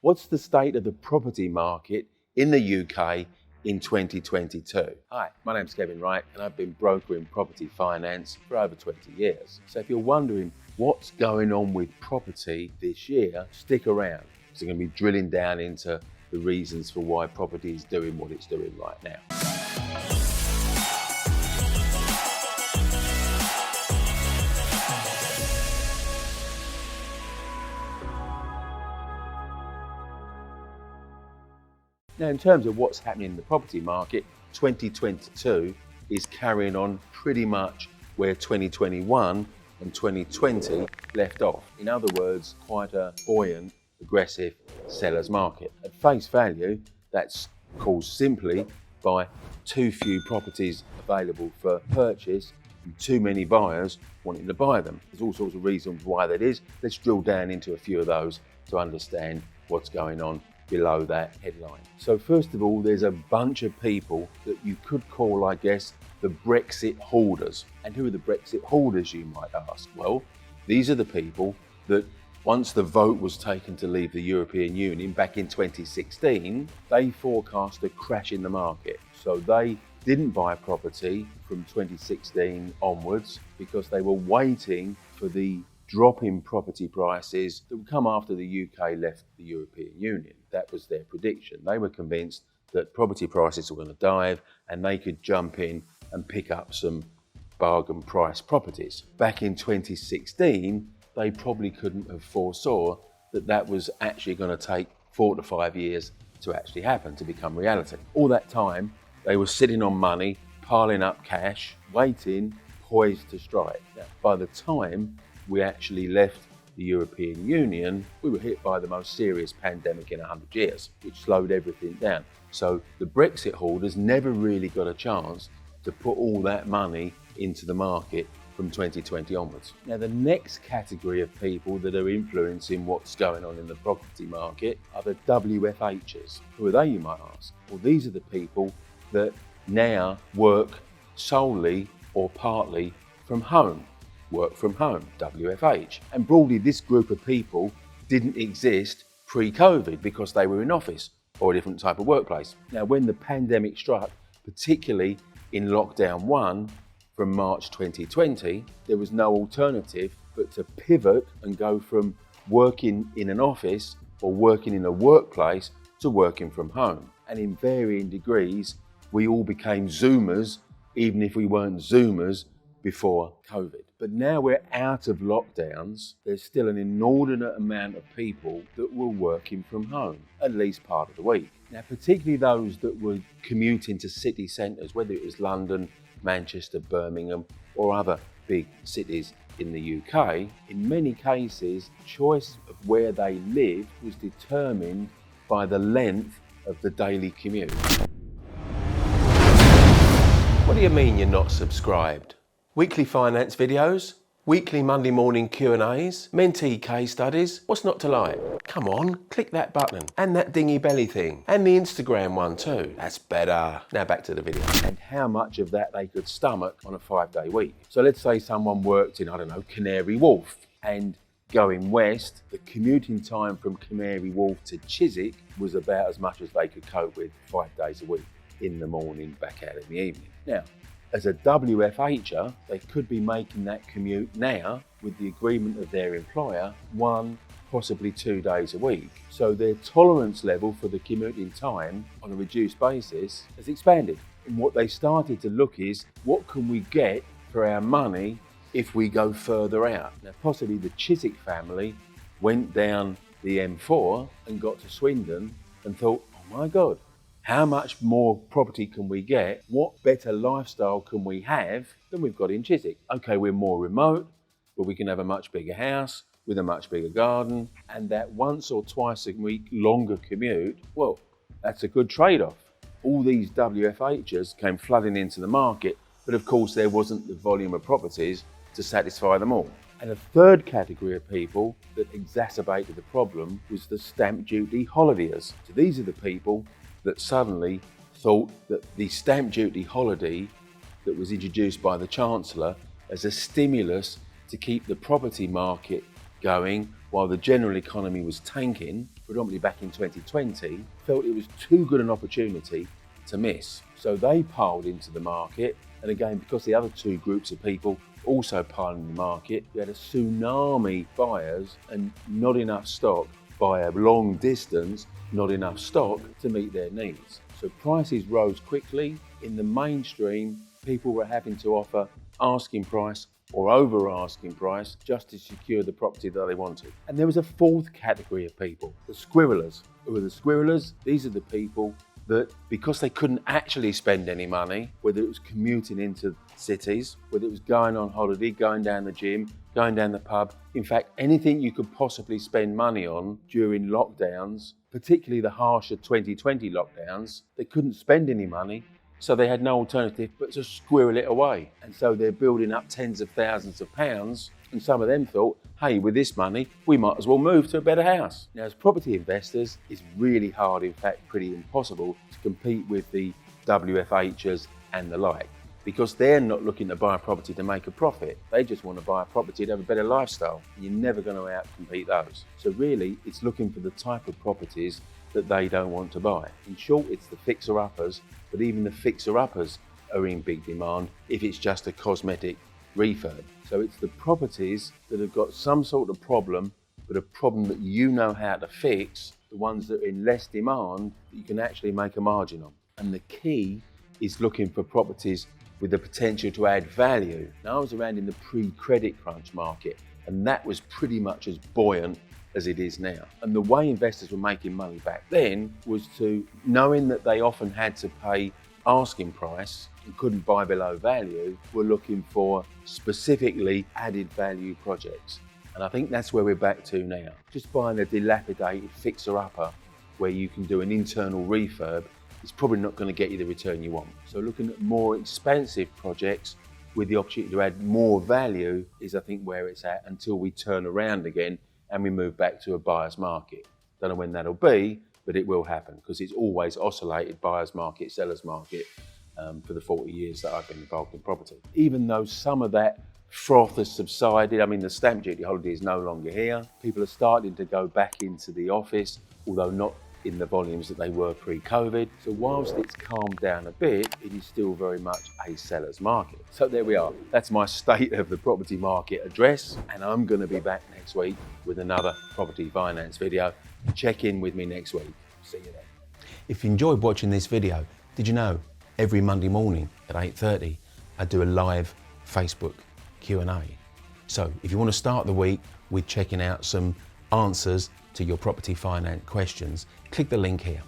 What's the state of the property market in the UK in 2022? Hi, my name's Kevin Wright and I've been brokering property finance for over 20 years. So if you're wondering what's going on with property this year, stick around. So I'm going to be drilling down into the reasons for why property is doing what it's doing right now. Now, in terms of what's happening in the property market, 2022 is carrying on pretty much where 2021 and 2020 left off. In other words, quite a buoyant, aggressive seller's market. At face value, that's caused simply by too few properties available for purchase and too many buyers wanting to buy them. There's all sorts of reasons why that is. Let's drill down into a few of those to understand what's going on below that headline. So first of all, there's a bunch of people that you could call, I guess, the Brexit hoarders. And who are the Brexit hoarders, you might ask? Well, these are the people that once the vote was taken to leave the European Union back in 2016, they forecast a crash in the market. So they didn't buy property from 2016 onwards because they were waiting for the drop in property prices that would come after the UK left the European Union. That was their prediction. They were convinced that property prices were going to dive and they could jump in and pick up some bargain price properties. Back in 2016, they probably couldn't have foresaw that that was actually going to take 4 to 5 years to actually happen, to become reality. All that time, they were sitting on money, piling up cash, waiting, poised to strike. Now, by the time we actually left the European Union, we were hit by the most serious pandemic in 100 years, which slowed everything down. So the Brexit holders never really got a chance to put all that money into the market from 2020 onwards. Now, the next category of people that are influencing what's going on in the property market are the WFHs. Who are they, you might ask? Well, these are the people that now work solely or partly from home. Work from home, WFH. And broadly, this group of people didn't exist pre-COVID because they were in office or a different type of workplace. Now, when the pandemic struck, particularly in lockdown 1 from March 2020, there was no alternative but to pivot and go from working in an office or working in a workplace to working from home. And in varying degrees, we all became Zoomers, even if we weren't Zoomers before COVID. But now we're out of lockdowns, there's still an inordinate amount of people that were working from home, at least part of the week. Now, particularly those that were commuting to city centres, whether it was London, Manchester, Birmingham, or other big cities in the UK, in many cases, choice of where they lived was determined by the length of the daily commute. What do you mean you're not subscribed? Weekly finance videos, weekly Monday morning Q&As, mentee case studies, what's not to like? Come on, click that button, and that dingy belly thing, and the Instagram one too. That's better. Now back to the video. And how much of that they could stomach on a 5-day week. So let's say someone worked in, I don't know, Canary Wharf, and going west, the commuting time from Canary Wharf to Chiswick was about as much as they could cope with 5 days a week, in the morning, back out in the evening. Now, as a WFHer, they could be making that commute now with the agreement of their employer 1, possibly 2 days a week. So their tolerance level for the commuting time on a reduced basis has expanded. And what they started to look is, what can we get for our money if we go further out? Now, possibly the Chiswick family went down the M4 and got to Swindon and thought, oh my God, how much more property can we get? What better lifestyle can we have than we've got in Chiswick? Okay, we're more remote, but we can have a much bigger house with a much bigger garden, and that once or twice a week longer commute, well, that's a good trade-off. All these WFHs came flooding into the market, but of course there wasn't the volume of properties to satisfy them all. And a third category of people that exacerbated the problem was the stamp duty holidayers. So these are the people that suddenly thought that the stamp duty holiday that was introduced by the Chancellor as a stimulus to keep the property market going while the general economy was tanking, predominantly back in 2020, felt it was too good an opportunity to miss. So they piled into the market. And again, because the other two groups of people also piled in the market, we had a tsunami of buyers and not enough stock by a long distance, not enough stock to meet their needs. So prices rose quickly. In the mainstream, people were having to offer asking price or over asking price just to secure the property that they wanted. And there was a fourth category of people, the squirrelers. Who are the squirrelers? These are the people that, because they couldn't actually spend any money, whether it was commuting into cities, whether it was going on holiday, going down the gym, going down the pub, in fact, anything you could possibly spend money on during lockdowns, particularly the harsher 2020 lockdowns, they couldn't spend any money. So they had no alternative but to squirrel it away. And so they're building up tens of thousands of pounds. And some of them thought, hey, with this money, we might as well move to a better house. Now, as property investors, it's really hard, in fact, pretty impossible to compete with the WFHs and the like, because they're not looking to buy a property to make a profit. They just want to buy a property to have a better lifestyle. You're never going to outcompete those. So really, it's looking for the type of properties that they don't want to buy. In short, it's the fixer-uppers, but even the fixer-uppers are in big demand if it's just a cosmetic refurb. So it's the properties that have got some sort of problem, but a problem that you know how to fix, the ones that are in less demand, that you can actually make a margin on. And the key is looking for properties with the potential to add value. Now, I was around in the pre-credit crunch market, and that was pretty much as buoyant as it is now. And the way investors were making money back then was to, knowing that they often had to pay asking price and couldn't buy below value, were looking for specifically added value projects. And I think that's where we're back to now. Just buying a dilapidated fixer-upper where you can do an internal refurb is probably not going to get you the return you want. So looking at more expensive projects with the opportunity to add more value is, I think, where it's at until we turn around again and we move back to a buyer's market. Don't know when that'll be, but it will happen because it's always oscillated buyer's market, seller's market for the 40 years that I've been involved in property. Even though some of that froth has subsided, I mean, the stamp duty holiday is no longer here. People are starting to go back into the office, although not in the volumes that they were pre-COVID. So whilst it's calmed down a bit, it is still very much a seller's market. So there we are. That's my state of the property market address. And I'm going to be back next week with another property finance video. Check in with me next week. See you then. If you enjoyed watching this video, did you know every Monday morning at 8:30, I do a live Facebook Q&A. So if you want to start the week with checking out some answers to your property finance questions, click the link here.